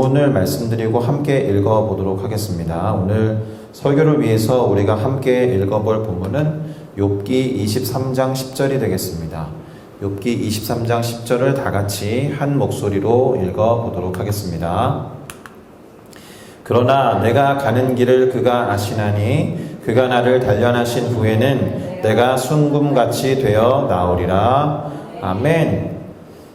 본문을 말씀드리고 함께 읽어보도록 하겠습니다. 오늘 설교를 위해서 우리가 함께 읽어볼 본문은 욥기 23장 10절이 되겠습니다. 욥기 23장 10절을 다 같이 한 목소리로 읽어보도록 하겠습니다. 그러나 내가 가는 길을 그가 아시나니 그가 나를 단련하신 후에는 내가 순금같이 되어 나오리라. 아멘.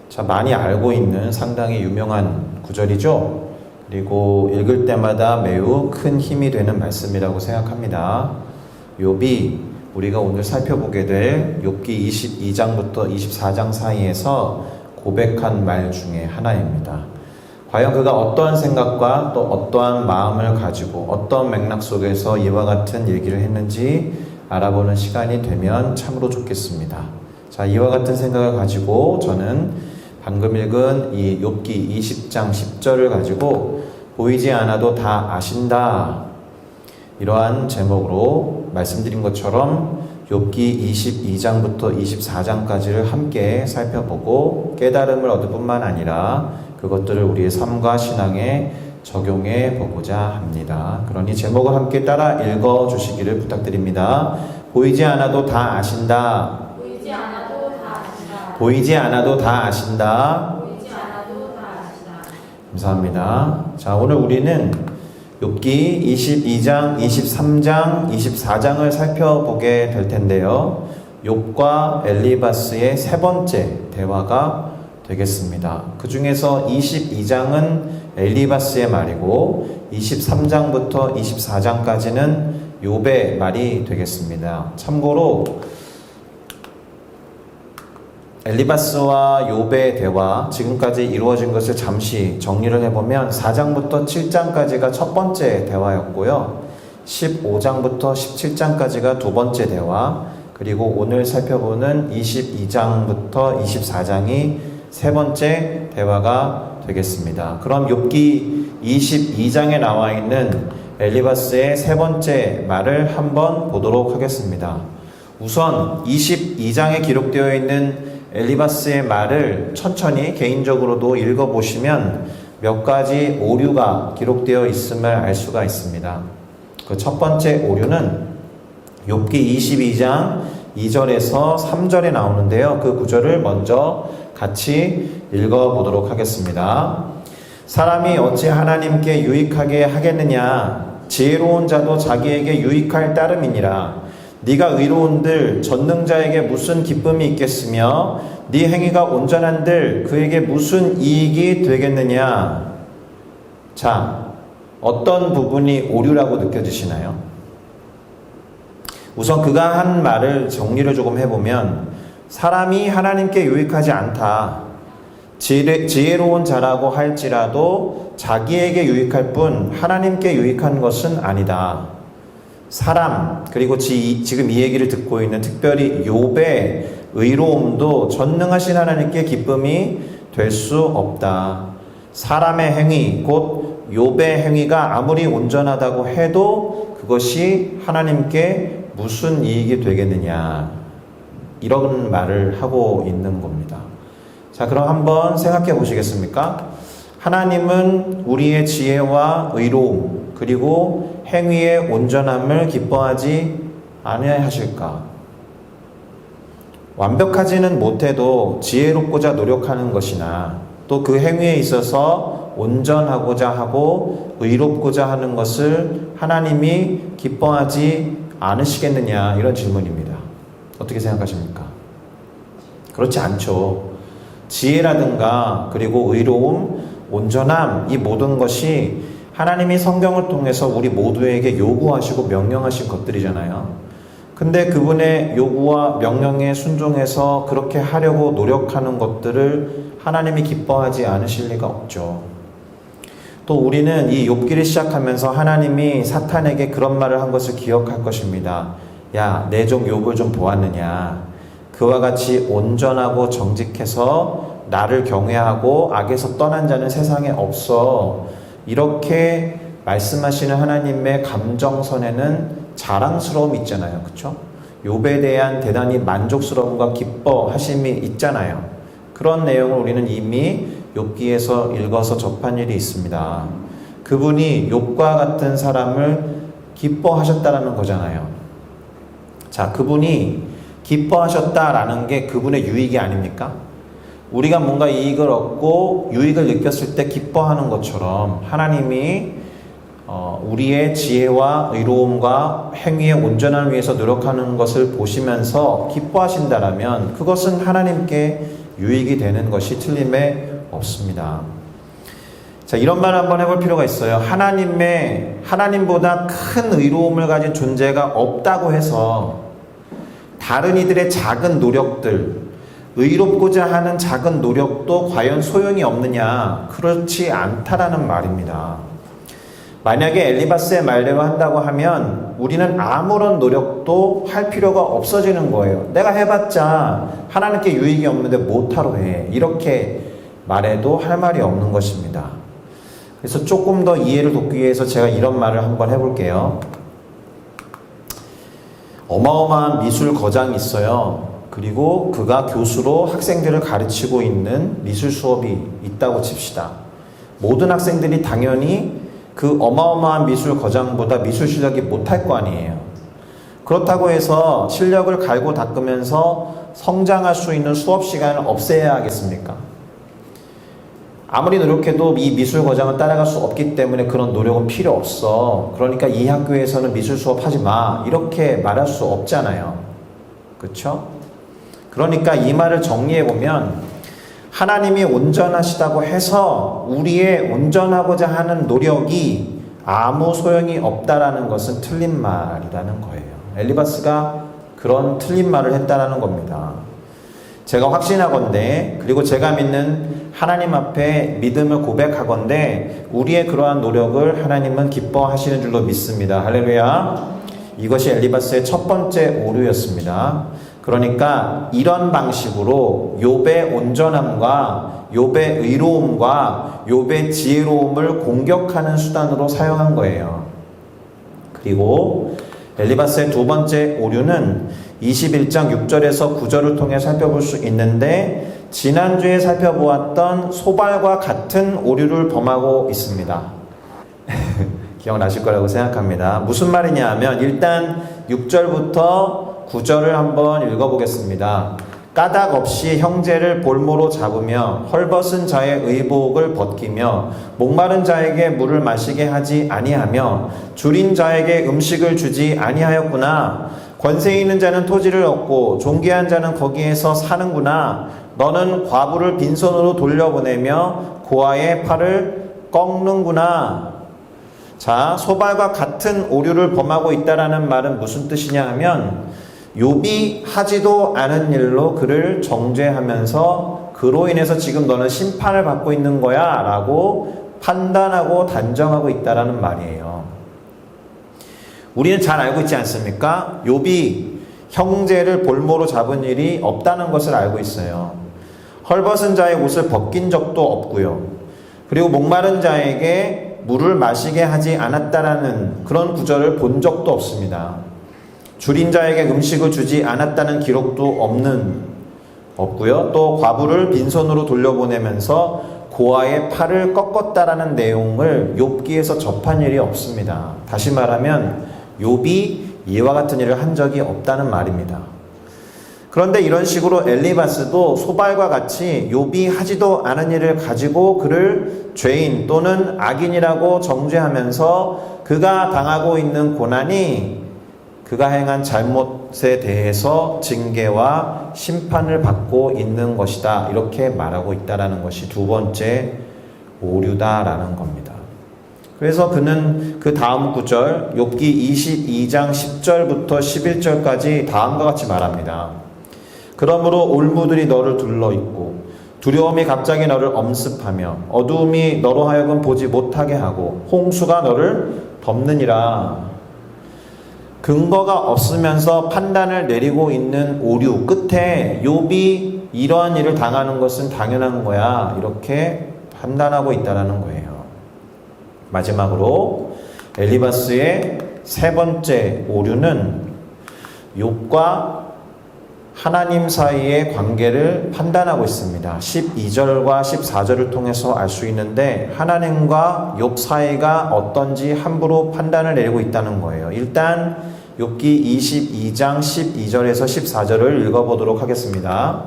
자, 많이 알고 있는 상당히 유명한 구절이죠. 그리고 읽을 때마다 매우 큰 힘이 되는 말씀이라고 생각합니다. 욥이 우리가 오늘 살펴보게 될 욥기 22장부터 24장 사이에서 고백한 말 중에 하나입니다. 과연 그가 어떠한 생각과 또 어떠한 마음을 가지고 어떤 맥락 속에서 이와 같은 얘기를 했는지 알아보는 시간이 되면 참으로 좋겠습니다. 자, 이와 같은 생각을 가지고 저는 방금 읽은 이 욥기 20장 10절을 가지고 보이지 않아도 다 아신다, 이러한 제목으로 말씀드린 것처럼 욥기 22장부터 24장까지를 함께 살펴보고 깨달음을 얻을 뿐만 아니라 그것들을 우리의 삶과 신앙에 적용해 보고자 합니다. 그러니 제목을 함께 따라 읽어주시기를 부탁드립니다. 보이지 않아도 다 아신다. 보이지 않아도 다 아신다. 보이지 않아도 다 아신다. 보이지 않아도 다 아신다. 감사합니다. 자, 오늘 우리는 욥기 22장, 23장, 24장을 살펴보게 될 텐데요. 욥과 엘리바스의 세 번째 대화가 되겠습니다. 그 중에서 22장은 엘리바스의 말이고 23장부터 24장까지는 욥의 말이 되겠습니다. 참고로 엘리바스와 욥의 대화, 지금까지 이루어진 것을 잠시 정리를 해보면 4장부터 7장까지가 첫 번째 대화였고요. 15장부터 17장까지가 두 번째 대화, 그리고 오늘 살펴보는 22장부터 24장이 세 번째 대화가 되겠습니다. 그럼 욥기 22장에 나와 있는 엘리바스의 세 번째 말을 한번 보도록 하겠습니다. 우선 22장에 기록되어 있는 엘리바스의 말을 천천히 개인적으로도 읽어보시면 몇 가지 오류가 기록되어 있음을 알 수가 있습니다. 그 첫 번째 오류는 욥기 22장 2절에서 3절에 나오는데요. 그 구절을 먼저 같이 읽어보도록 하겠습니다. 사람이 어찌 하나님께 유익하게 하겠느냐? 지혜로운 자도 자기에게 유익할 따름이니라. 네가 의로운들 전능자에게 무슨 기쁨이 있겠으며 네 행위가 온전한들 그에게 무슨 이익이 되겠느냐? 자, 어떤 부분이 오류라고 느껴지시나요? 우선 그가 한 말을 정리를 조금 해보면 사람이 하나님께 유익하지 않다. 지혜로운 자라고 할지라도 자기에게 유익할 뿐 하나님께 유익한 것은 아니다. 사람, 그리고 지금 이 얘기를 듣고 있는 특별히 욥의 의로움도 전능하신 하나님께 기쁨이 될 수 없다. 사람의 행위, 곧 욥의 행위가 아무리 온전하다고 해도 그것이 하나님께 무슨 이익이 되겠느냐, 이런 말을 하고 있는 겁니다. 자, 그럼 한번 생각해 보시겠습니까? 하나님은 우리의 지혜와 의로움 그리고 행위의 온전함을 기뻐하지 아니하실까? 완벽하지는 못해도 지혜롭고자 노력하는 것이나 또 그 행위에 있어서 온전하고자 하고 의롭고자 하는 것을 하나님이 기뻐하지 않으시겠느냐, 이런 질문입니다. 어떻게 생각하십니까? 그렇지 않죠. 지혜라든가 그리고 의로움, 온전함, 이 모든 것이 하나님이 성경을 통해서 우리 모두에게 요구하시고 명령하신 것들이잖아요. 근데 그분의 요구와 명령에 순종해서 그렇게 하려고 노력하는 것들을 하나님이 기뻐하지 않으실 리가 없죠. 또 우리는 이 욥기를 시작하면서 하나님이 사탄에게 그런 말을 한 것을 기억할 것입니다. 야, 내 종 욥을 좀 보았느냐? 그와 같이 온전하고 정직해서 나를 경외하고 악에서 떠난 자는 세상에 없어. 이렇게 말씀하시는 하나님의 감정선에는 자랑스러움이 있잖아요. 그렇죠? 욥에 대한 대단히 만족스러움과 기뻐하심이 있잖아요. 그런 내용을 우리는 이미 욥기에서 읽어서 접한 일이 있습니다. 그분이 욥과 같은 사람을 기뻐하셨다라는 거잖아요. 자, 그분이 기뻐하셨다라는 게 그분의 유익이 아닙니까? 우리가 뭔가 이익을 얻고 유익을 느꼈을 때 기뻐하는 것처럼 하나님이 우리의 지혜와 의로움과 행위의 온전함을 위해서 노력하는 것을 보시면서 기뻐하신다라면 그것은 하나님께 유익이 되는 것이 틀림에 없습니다. 자, 이런 말 한번 해볼 필요가 있어요. 하나님보다 큰 의로움을 가진 존재가 없다고 해서 다른 이들의 작은 노력들, 의롭고자 하는 작은 노력도 과연 소용이 없느냐? 그렇지 않다라는 말입니다. 만약에 엘리바스의 말대로 한다고 하면 우리는 아무런 노력도 할 필요가 없어지는 거예요. 내가 해봤자 하나님께 유익이 없는데 못하러 해. 이렇게 말해도 할 말이 없는 것입니다. 그래서 조금 더 이해를 돕기 위해서 제가 이런 말을 한번 해볼게요. 어마어마한 미술 거장이 있어요. 그리고 그가 교수로 학생들을 가르치고 있는 미술 수업이 있다고 칩시다. 모든 학생들이 당연히 그 어마어마한 미술 거장보다 미술 실력이 못할 거 아니에요. 그렇다고 해서 실력을 갈고 닦으면서 성장할 수 있는 수업 시간을 없애야 하겠습니까? 아무리 노력해도 이 미술 거장을 따라갈 수 없기 때문에 그런 노력은 필요 없어. 그러니까 이 학교에서는 미술 수업 하지 마. 이렇게 말할 수 없잖아요. 그렇죠? 그러니까 이 말을 정리해보면 하나님이 온전하시다고 해서 우리의 온전하고자 하는 노력이 아무 소용이 없다라는 것은 틀린 말이라는 거예요. 엘리바스가 그런 틀린 말을 했다라는 겁니다. 제가 확신하건대, 그리고 제가 믿는 하나님 앞에 믿음을 고백하건대 우리의 그러한 노력을 하나님은 기뻐하시는 줄로 믿습니다. 할렐루야. 이것이 엘리바스의 첫 번째 오류였습니다. 그러니까 이런 방식으로 욥의 온전함과 욥의 의로움과 욥의 지혜로움을 공격하는 수단으로 사용한 거예요. 그리고 엘리바스의 두 번째 오류는 21장 6절에서 9절을 통해 살펴볼 수 있는데 지난주에 살펴보았던 소발과 같은 오류를 범하고 있습니다. 기억나실 거라고 생각합니다. 무슨 말이냐 하면 일단 6절부터 9절을 한번 읽어보겠습니다. 까닭 없이 형제를 볼모로 잡으며 헐벗은 자의 의복을 벗기며 목마른 자에게 물을 마시게 하지 아니하며 줄인 자에게 음식을 주지 아니하였구나. 권세 있는 자는 토지를 얻고 존귀한 자는 거기에서 사는구나. 너는 과부를 빈손으로 돌려보내며 고아의 팔을 꺾는구나. 자, 소발과 같은 오류를 범하고 있다라는 말은 무슨 뜻이냐 하면 욥이 하지도 않은 일로 그를 정죄하면서 그로 인해서 지금 너는 심판을 받고 있는 거야 라고 판단하고 단정하고 있다라는 말이에요. 우리는 잘 알고 있지 않습니까? 욥이 형제를 볼모로 잡은 일이 없다는 것을 알고 있어요. 헐벗은 자의 옷을 벗긴 적도 없고요. 그리고 목마른 자에게 물을 마시게 하지 않았다라는 그런 구절을 본 적도 없습니다. 줄인 자에게 음식을 주지 않았다는 기록도 없고요. 또 과부를 빈손으로 돌려보내면서 고아의 팔을 꺾었다라는 내용을 욥기에서 접한 일이 없습니다. 다시 말하면 욥이 이와 같은 일을 한 적이 없다는 말입니다. 그런데 이런 식으로 엘리바스도 소발과 같이 욥이 하지도 않은 일을 가지고 그를 죄인 또는 악인이라고 정죄하면서 그가 당하고 있는 고난이 그가 행한 잘못에 대해서 징계와 심판을 받고 있는 것이다. 이렇게 말하고 있다라는 것이 두 번째 오류다라는 겁니다. 그래서 그는 그 다음 구절 욥기 22장 10절부터 11절까지 다음과 같이 말합니다. 그러므로 올무들이 너를 둘러있고 두려움이 갑자기 너를 엄습하며 어두움이 너로 하여금 보지 못하게 하고 홍수가 너를 덮느니라. 근거가 없으면서 판단을 내리고 있는 오류 끝에 욥이 이러한 일을 당하는 것은 당연한 거야 이렇게 판단하고 있다는 거예요. 마지막으로 엘리바스의 세 번째 오류는 욥과 하나님 사이의 관계를 판단하고 있습니다. 12절과 14절을 통해서 알 수 있는데 하나님과 욥 사이가 어떤지 함부로 판단을 내리고 있다는 거예요. 일단 욥기 22장 12절에서 14절을 읽어보도록 하겠습니다.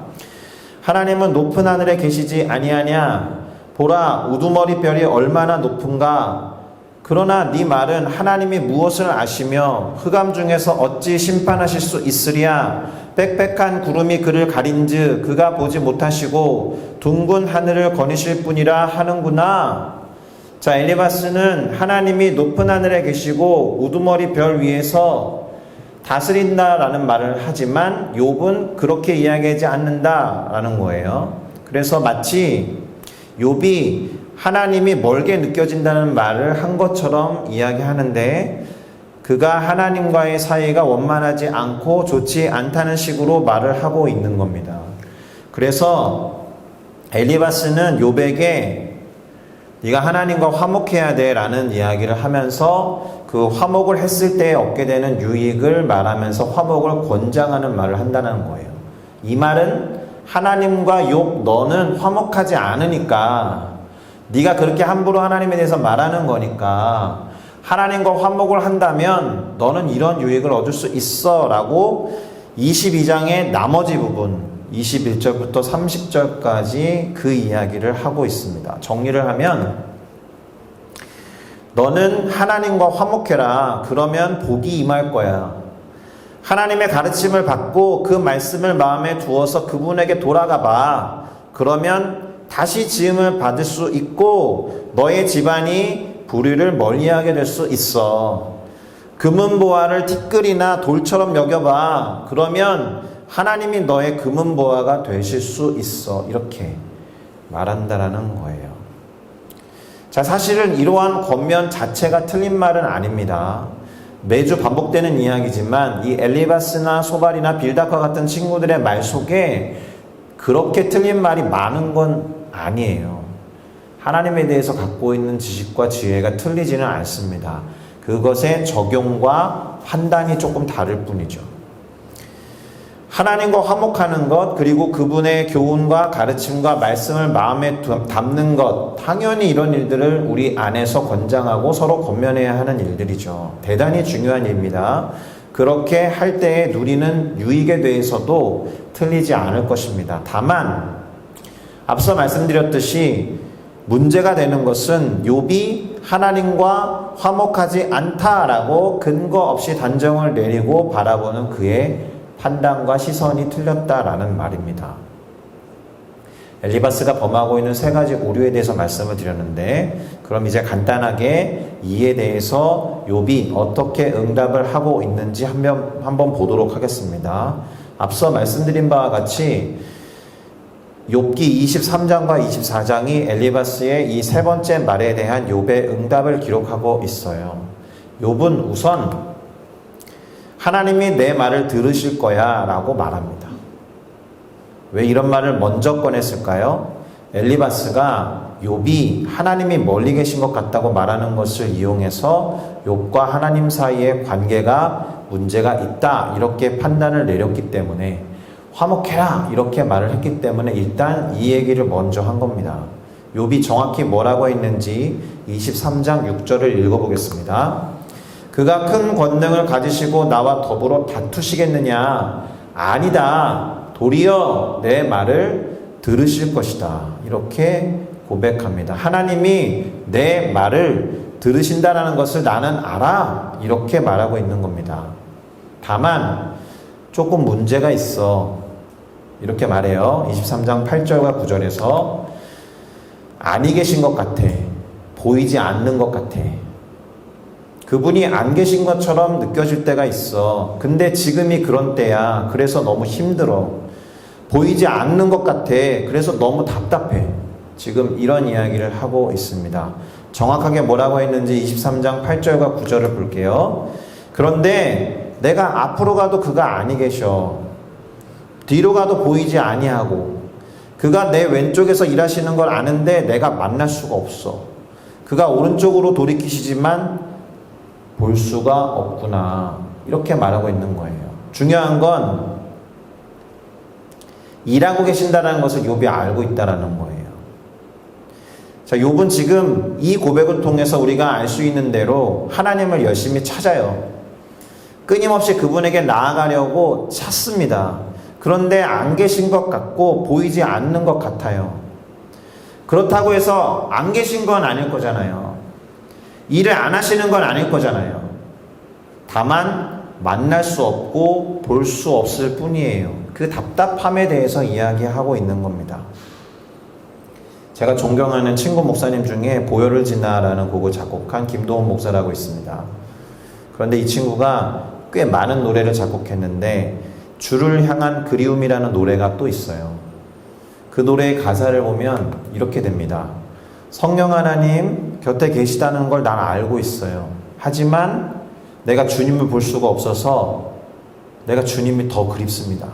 하나님은 높은 하늘에 계시지 아니하냐? 보라, 우두머리 별이 얼마나 높은가? 그러나 네 말은 하나님이 무엇을 아시며 흑암 중에서 어찌 심판하실 수 있으랴? 빽빽한 구름이 그를 가린즉 그가 보지 못하시고 둥근 하늘을 거니실 뿐이라 하는구나. 자, 엘리바스는 하나님이 높은 하늘에 계시고 우두머리 별 위에서 다스린다라는 말을 하지만 욥은 그렇게 이야기하지 않는다라는 거예요. 그래서 마치 욥이 하나님이 멀게 느껴진다는 말을 한 것처럼 이야기하는데 그가 하나님과의 사이가 원만하지 않고 좋지 않다는 식으로 말을 하고 있는 겁니다. 그래서 엘리바스는 욥에게 네가 하나님과 화목해야 돼 라는 이야기를 하면서 그 화목을 했을 때 얻게 되는 유익을 말하면서 화목을 권장하는 말을 한다는 거예요. 이 말은 하나님과 욥 너는 화목하지 않으니까 네가 그렇게 함부로 하나님에 대해서 말하는 거니까 하나님과 화목을 한다면 너는 이런 유익을 얻을 수 있어 라고 22장의 나머지 부분 21절부터 30절까지 그 이야기를 하고 있습니다. 정리를 하면 너는 하나님과 화목해라. 그러면 복이 임할 거야. 하나님의 가르침을 받고 그 말씀을 마음에 두어서 그분에게 돌아가 봐. 그러면 다시 지음을 받을 수 있고 너의 집안이 불의를 멀리하게 될 수 있어. 금은보화를 티끌이나 돌처럼 여겨봐. 그러면 하나님이 너의 금은보화가 되실 수 있어. 이렇게 말한다라는 거예요. 자, 사실은 이러한 권면 자체가 틀린 말은 아닙니다. 매주 반복되는 이야기지만 이 엘리바스나 소발이나 빌닷과 같은 친구들의 말 속에 그렇게 틀린 말이 많은 건 아니에요. 하나님에 대해서 갖고 있는 지식과 지혜가 틀리지는 않습니다. 그것의 적용과 판단이 조금 다를 뿐이죠. 하나님과 화목하는 것, 그리고 그분의 교훈과 가르침과 말씀을 마음에 담는 것, 당연히 이런 일들을 우리 안에서 권장하고 서로 권면해야 하는 일들이죠. 대단히 중요한 일입니다. 그렇게 할 때에 누리는 유익에 대해서도 틀리지 않을 것입니다. 다만 앞서 말씀드렸듯이 문제가 되는 것은 욥이 하나님과 화목하지 않다라고 근거 없이 단정을 내리고 바라보는 그의 판단과 시선이 틀렸다라는 말입니다. 엘리바스가 범하고 있는 세 가지 오류에 대해서 말씀을 드렸는데 그럼 이제 간단하게 이에 대해서 욥이 어떻게 응답을 하고 있는지 한번 보도록 하겠습니다. 앞서 말씀드린 바와 같이 욥기 23장과 24장이 엘리바스의 이 세 번째 말에 대한 욥의 응답을 기록하고 있어요. 욥은 우선 하나님이 내 말을 들으실 거야 라고 말합니다. 왜 이런 말을 먼저 꺼냈을까요? 엘리바스가 욥이 하나님이 멀리 계신 것 같다고 말하는 것을 이용해서 욥과 하나님 사이의 관계가 문제가 있다 이렇게 판단을 내렸기 때문에 화목해라 이렇게 말을 했기 때문에 일단 이 얘기를 먼저 한 겁니다. 욥이 정확히 뭐라고 했는지 23장 6절을 읽어보겠습니다. 그가 큰 권능을 가지시고 나와 더불어 다투시겠느냐? 아니다. 도리어 내 말을 들으실 것이다. 이렇게 고백합니다. 하나님이 내 말을 들으신다라는 것을 나는 알아. 이렇게 말하고 있는 겁니다. 다만 조금 문제가 있어. 이렇게 말해요. 23장 8절과 9절에서 아니 계신 것 같아. 보이지 않는 것 같아. 그분이 안 계신 것처럼 느껴질 때가 있어. 근데 지금이 그런 때야. 그래서 너무 힘들어. 보이지 않는 것 같아. 그래서 너무 답답해. 지금 이런 이야기를 하고 있습니다. 정확하게 뭐라고 했는지 23장 8절과 9절을 볼게요. 그런데 내가 앞으로 가도 그가 아니 계셔. 뒤로 가도 보이지 아니하고 그가 내 왼쪽에서 일하시는 걸 아는데 내가 만날 수가 없어. 그가 오른쪽으로 돌이키시지만 볼 수가 없구나. 이렇게 말하고 있는 거예요. 중요한 건 일하고 계신다는 것을 욥이 알고 있다라는 거예요. 자, 욥은 지금 이 고백을 통해서 우리가 알 수 있는 대로 하나님을 열심히 찾아요. 끊임없이 그분에게 나아가려고 찾습니다. 그런데 안 계신 것 같고 보이지 않는 것 같아요. 그렇다고 해서 안 계신 건 아닐 거잖아요. 일을 안 하시는 건 아닐 거잖아요. 다만 만날 수 없고 볼 수 없을 뿐이에요. 그 답답함에 대해서 이야기하고 있는 겁니다. 제가 존경하는 친구 목사님 중에 보혈을 지나라는 곡을 작곡한 김도훈 목사라고 있습니다. 그런데 이 친구가 꽤 많은 노래를 작곡했는데 주를 향한 그리움이라는 노래가 또 있어요. 그 노래의 가사를 보면 이렇게 됩니다. 성령 하나님 곁에 계시다는 걸 난 알고 있어요. 하지만 내가 주님을 볼 수가 없어서 내가 주님이 더 그립습니다.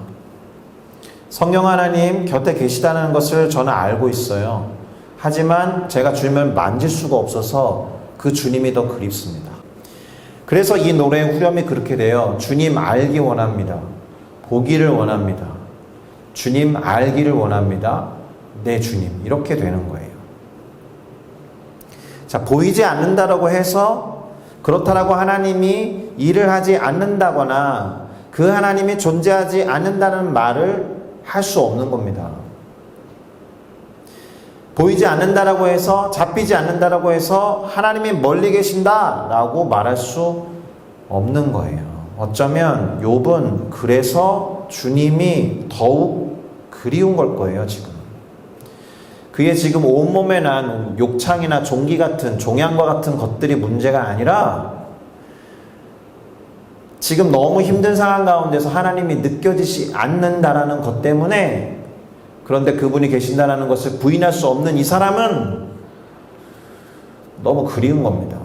성령 하나님 곁에 계시다는 것을 저는 알고 있어요. 하지만 제가 주님을 만질 수가 없어서 그 주님이 더 그립습니다. 그래서 이 노래의 후렴이 그렇게 돼요. 주님 알기 원합니다. 보기를 원합니다. 주님 알기를 원합니다. 내 주님. 이렇게 되는 거예요. 자, 보이지 않는다라고 해서 그렇다라고 하나님이 일을 하지 않는다거나 그 하나님이 존재하지 않는다는 말을 할 수 없는 겁니다. 보이지 않는다라고 해서, 잡히지 않는다라고 해서 하나님이 멀리 계신다라고 말할 수 없는 거예요. 어쩌면 욥은 그래서 주님이 더욱 그리운 걸 거예요, 지금. 그게 지금 온몸에 난 욕창이나 종기 같은, 종양과 같은 것들이 문제가 아니라 지금 너무 힘든 상황 가운데서 하나님이 느껴지지 않는다라는 것 때문에, 그런데 그분이 계신다라는 것을 부인할 수 없는 이 사람은 너무 그리운 겁니다.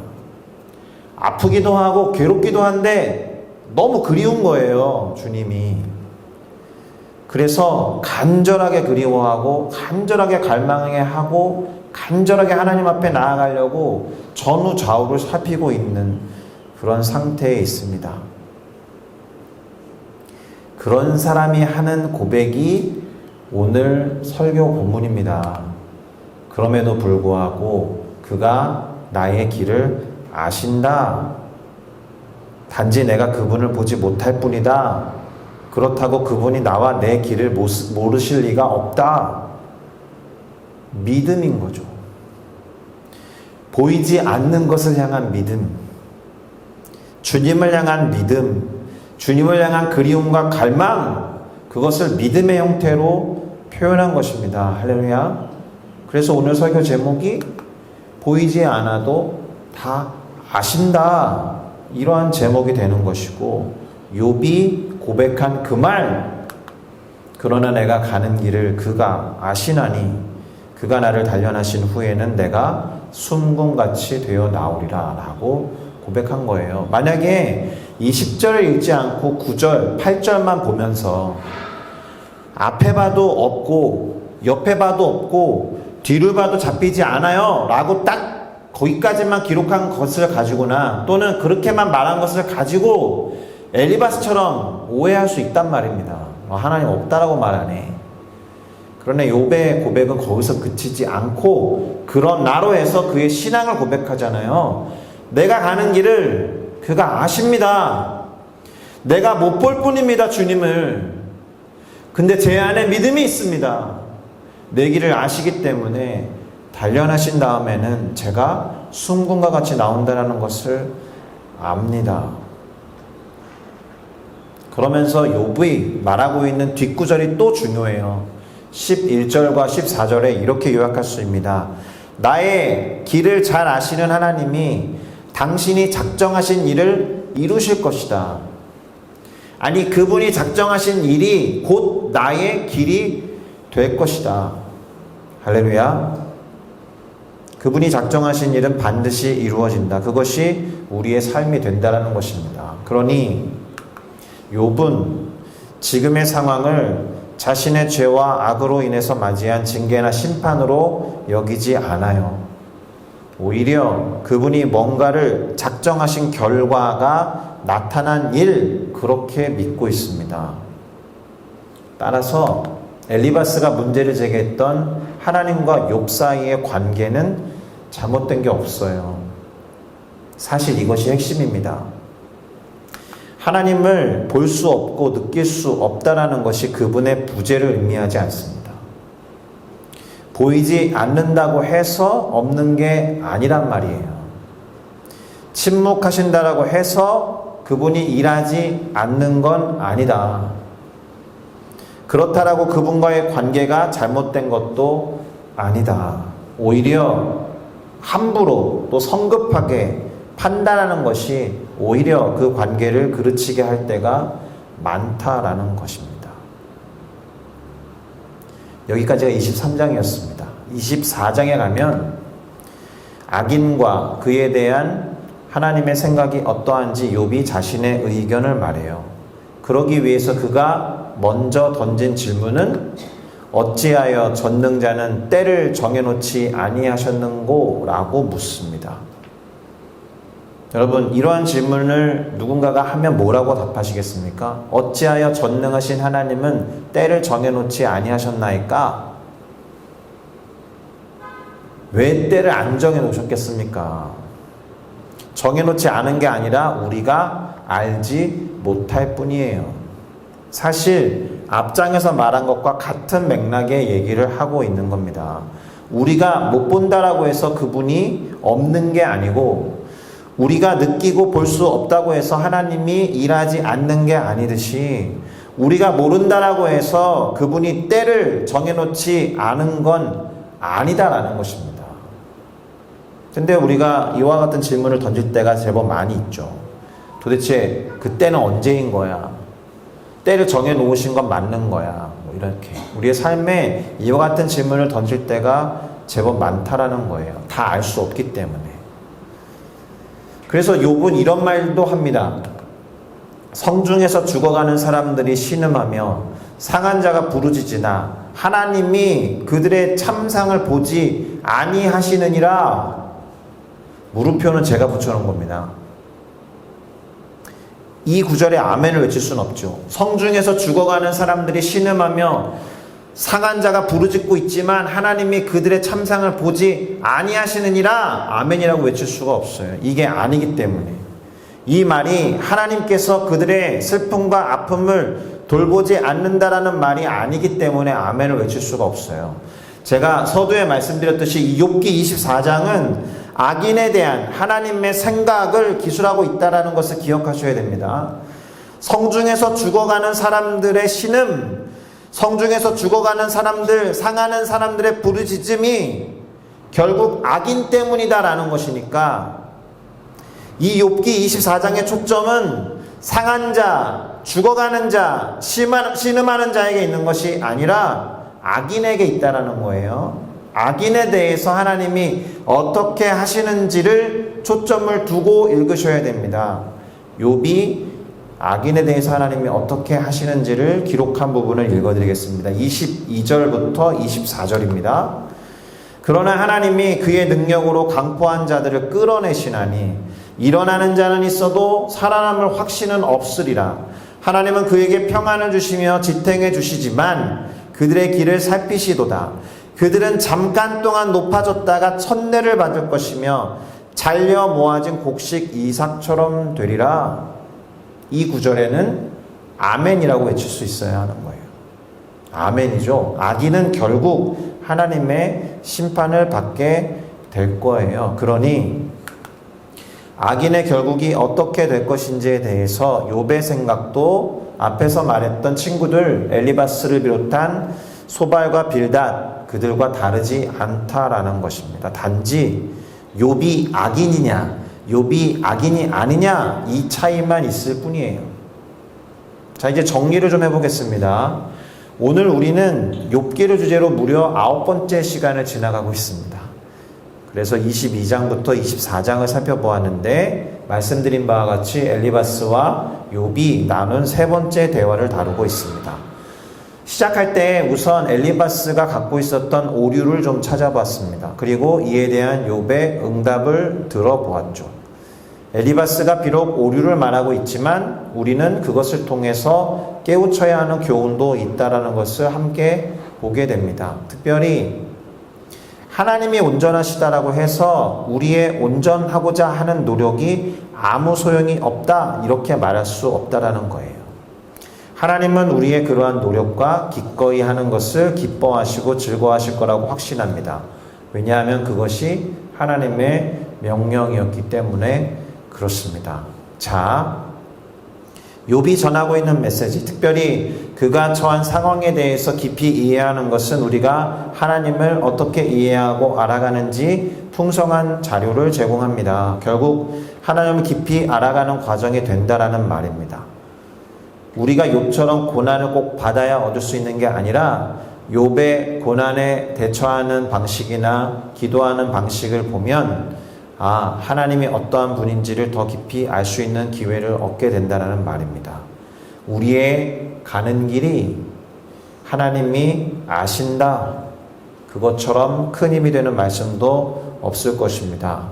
아프기도 하고 괴롭기도 한데 너무 그리운 거예요, 주님이. 그래서 간절하게 그리워하고 간절하게 갈망하고 간절하게 하나님 앞에 나아가려고 전후 좌우를 살피고 있는 그런 상태에 있습니다. 그런 사람이 하는 고백이 오늘 설교 본문입니다. 그럼에도 불구하고 그가 나의 길을 아신다. 단지 내가 그분을 보지 못할 뿐이다. 그렇다고 그분이 나와 내 길을 모르실 리가 없다. 믿음인 거죠. 보이지 않는 것을 향한 믿음, 주님을 향한 믿음, 주님을 향한 그리움과 갈망, 그것을 믿음의 형태로 표현한 것입니다. 할렐루야. 그래서 오늘 설교 제목이 보이지 않아도 다 아신다, 이러한 제목이 되는 것이고, 욥이 고백한 그 말, 그러나 내가 가는 길을 그가 아시나니 그가 나를 단련하신 후에는 내가 순금같이 되어 나오리라 라고 고백한 거예요. 만약에 이 10절을 읽지 않고 9절, 8절만 보면서 앞에 봐도 없고 옆에 봐도 없고 뒤를 봐도 잡히지 않아요 라고 딱 거기까지만 기록한 것을 가지고나, 또는 그렇게만 말한 것을 가지고 엘리바스처럼 오해할 수 있단 말입니다. 하나님 없다라고 말하네. 그러나 욥의 고백은 거기서 그치지 않고 그런 나로 해서 그의 신앙을 고백하잖아요. 내가 가는 길을 그가 아십니다. 내가 못 볼 뿐입니다, 주님을. 근데 제 안에 믿음이 있습니다. 내 길을 아시기 때문에 단련하신 다음에는 제가 순금과 같이 나온다는 것을 압니다. 그러면서 욥이 말하고 있는 뒷구절이 또 중요해요. 11절과 14절에 이렇게 요약할 수 있습니다. 나의 길을 잘 아시는 하나님이 당신이 작정하신 일을 이루실 것이다. 아니, 그분이 작정하신 일이 곧 나의 길이 될 것이다. 할렐루야. 그분이 작정하신 일은 반드시 이루어진다. 그것이 우리의 삶이 된다는 것입니다. 그러니 욥은 지금의 상황을 자신의 죄와 악으로 인해서 맞이한 징계나 심판으로 여기지 않아요. 오히려 그분이 뭔가를 작정하신 결과가 나타난 일, 그렇게 믿고 있습니다. 따라서 엘리바스가 문제를 제기했던 하나님과 욥 사이의 관계는 잘못된 게 없어요. 사실 이것이 핵심입니다. 하나님을 볼 수 없고 느낄 수 없다라는 것이 그분의 부재를 의미하지 않습니다. 보이지 않는다고 해서 없는 게 아니란 말이에요. 침묵하신다라고 해서 그분이 일하지 않는 건 아니다. 그렇다라고 그분과의 관계가 잘못된 것도 아니다. 오히려 함부로 또 성급하게 판단하는 것이 오히려 그 관계를 그르치게 할 때가 많다라는 것입니다. 여기까지가 23장이었습니다. 24장에 가면 악인과 그에 대한 하나님의 생각이 어떠한지 욥이 자신의 의견을 말해요. 그러기 위해서 그가 먼저 던진 질문은 어찌하여 전능자는 때를 정해놓지 아니하셨는고? 라고 묻습니다. 여러분, 이러한 질문을 누군가가 하면 뭐라고 답하시겠습니까? 어찌하여 전능하신 하나님은 때를 정해놓지 아니하셨나이까? 왜 때를 안 정해놓으셨겠습니까? 정해놓지 않은 게 아니라 우리가 알지 못할 뿐이에요. 사실 앞장에서 말한 것과 같은 맥락의 얘기를 하고 있는 겁니다. 우리가 못 본다라고 해서 그분이 없는 게 아니고, 우리가 느끼고 볼 수 없다고 해서 하나님이 일하지 않는 게 아니듯이, 우리가 모른다라고 해서 그분이 때를 정해놓지 않은 건 아니다라는 것입니다. 근데 우리가 이와 같은 질문을 던질 때가 제법 많이 있죠. 도대체 그때는 언제인 거야? 때를 정해놓으신 건 맞는 거야? 뭐 이렇게 우리의 삶에 이와 같은 질문을 던질 때가 제법 많다라는 거예요. 다 알 수 없기 때문에. 그래서 욥은 이런 말도 합니다. 성중에서 죽어가는 사람들이 신음하며 상한 자가 부르짖으나 하나님이 그들의 참상을 보지 아니하시느니라. 물음표는 제가 붙여놓은 겁니다. 이 구절에 아멘을 외칠 수는 없죠. 성중에서 죽어가는 사람들이 신음하며 상한 자가 부르짖고 있지만 하나님이 그들의 참상을 보지 아니하시느니라 아멘이라고 외칠 수가 없어요. 이게 아니기 때문에. 이 말이 하나님께서 그들의 슬픔과 아픔을 돌보지 않는다라는 말이 아니기 때문에 아멘을 외칠 수가 없어요. 제가 서두에 말씀드렸듯이 이 욥기 24장은 악인에 대한 하나님의 생각을 기술하고 있다는 것을 기억하셔야 됩니다. 성중에서 죽어가는 사람들의 신음, 성중에서 죽어가는 사람들, 상하는 사람들의 부르짖음이 결국 악인 때문이다라는 것이니까 이 욥기 24장의 초점은 상한 자, 죽어가는 자, 신음하는 자에게 있는 것이 아니라 악인에게 있다라는 거예요. 악인에 대해서 하나님이 어떻게 하시는지를 초점을 두고 읽으셔야 됩니다. 욥이 악인에 대해서 하나님이 어떻게 하시는지를 기록한 부분을 읽어드리겠습니다. 22절부터 24절입니다. 그러나 하나님이 그의 능력으로 강포한 자들을 끌어내시나니 일어나는 자는 있어도 살아남을 확신은 없으리라. 하나님은 그에게 평안을 주시며 지탱해 주시지만 그들의 길을 살피시도다. 그들은 잠깐 동안 높아졌다가 천내를 받을 것이며 잘려 모아진 곡식 이삭처럼 되리라. 이 구절에는 아멘이라고 외칠 수 있어야 하는 거예요. 아멘이죠. 악인은 결국 하나님의 심판을 받게 될 거예요. 그러니 악인의 결국이 어떻게 될 것인지에 대해서 욥의 생각도 앞에서 말했던 친구들 엘리바스를 비롯한 소발과 빌닷 그들과 다르지 않다라는 것입니다. 단지 욥이 악인이냐 욥이 악인이 아니냐 이 차이만 있을 뿐이에요. 자, 이제 정리를 좀 해보겠습니다. 오늘 우리는 욥기를 주제로 무려 9번째 시간을 지나가고 있습니다. 그래서 22장부터 24장을 살펴보았는데 말씀드린 바와 같이 엘리바스와 욥이 나눈 세 번째 대화를 다루고 있습니다. 시작할 때 우선 엘리바스가 갖고 있었던 오류를 좀 찾아봤습니다. 그리고 이에 대한 욥의 응답을 들어보았죠. 엘리바스가 비록 오류를 말하고 있지만 우리는 그것을 통해서 깨우쳐야 하는 교훈도 있다라는 것을 함께 보게 됩니다. 특별히 하나님이 온전하시다라고 해서 우리의 온전하고자 하는 노력이 아무 소용이 없다 이렇게 말할 수 없다라는 거예요. 하나님은 우리의 그러한 노력과 기꺼이 하는 것을 기뻐하시고 즐거워하실 거라고 확신합니다. 왜냐하면 그것이 하나님의 명령이었기 때문에 그렇습니다. 자, 욥이 전하고 있는 메시지, 특별히 그가 처한 상황에 대해서 깊이 이해하는 것은 우리가 하나님을 어떻게 이해하고 알아가는지 풍성한 자료를 제공합니다. 결국 하나님을 깊이 알아가는 과정이 된다라는 말입니다. 우리가 욥처럼 고난을 꼭 받아야 얻을 수 있는 게 아니라 욥의 고난에 대처하는 방식이나 기도하는 방식을 보면 하나님이 어떠한 분인지를 더 깊이 알 수 있는 기회를 얻게 된다는 말입니다. 우리의 가는 길이 하나님이 아신다. 그것처럼 큰 힘이 되는 말씀도 없을 것입니다.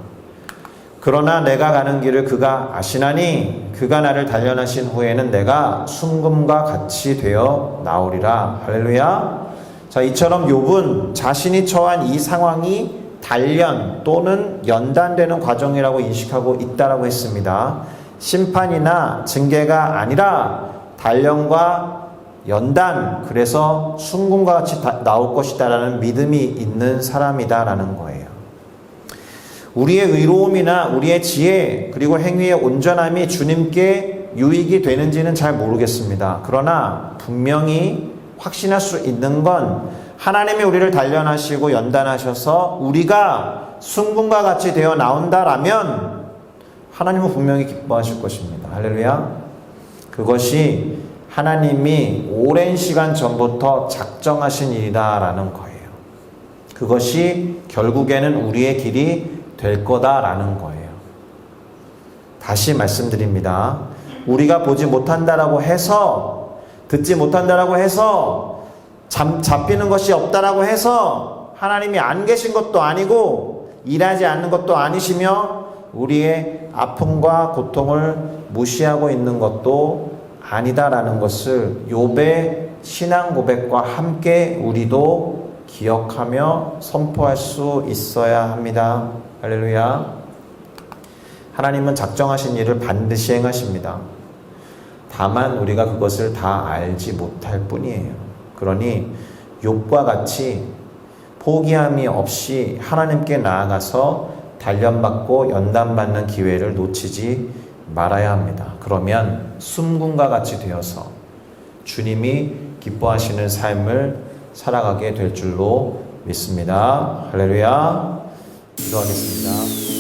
그러나 내가 가는 길을 그가 아시나니 그가 나를 단련하신 후에는 내가 순금과 같이 되어 나오리라. 할렐루야. 자, 이처럼 욥은 자신이 처한 이 상황이 단련 또는 연단되는 과정이라고 인식하고 있다라고 했습니다. 심판이나 징계가 아니라 단련과 연단, 그래서 순금과 같이 나올 것이다라는 믿음이 있는 사람이다라는 거예요. 우리의 의로움이나 우리의 지혜 그리고 행위의 온전함이 주님께 유익이 되는지는 잘 모르겠습니다. 그러나 분명히 확신할 수 있는 건 하나님이 우리를 단련하시고 연단하셔서 우리가 순금과 같이 되어 나온다라면 하나님은 분명히 기뻐하실 것입니다. 할렐루야. 그것이 하나님이 오랜 시간 전부터 작정하신 일이다라는 거예요. 그것이 결국에는 우리의 길이 될 거다라는 거예요. 다시 말씀드립니다. 우리가 보지 못한다라고 해서, 듣지 못한다라고 해서, 잡히는 것이 없다라고 해서 하나님이 안 계신 것도 아니고 일하지 않는 것도 아니시며 우리의 아픔과 고통을 무시하고 있는 것도 아니다라는 것을 욥의 신앙 고백과 함께 우리도 기억하며 선포할 수 있어야 합니다. 할렐루야. 하나님은 작정하신 일을 반드시 행하십니다. 다만 우리가 그것을 다 알지 못할 뿐이에요. 그러니 욥과 같이 포기함이 없이 하나님께 나아가서 단련받고 연단받는 기회를 놓치지 말아야 합니다. 그러면 순금과 같이 되어서 주님이 기뻐하시는 삶을 살아가게 될 줄로 믿습니다. 할렐루야. 기도하겠습니다.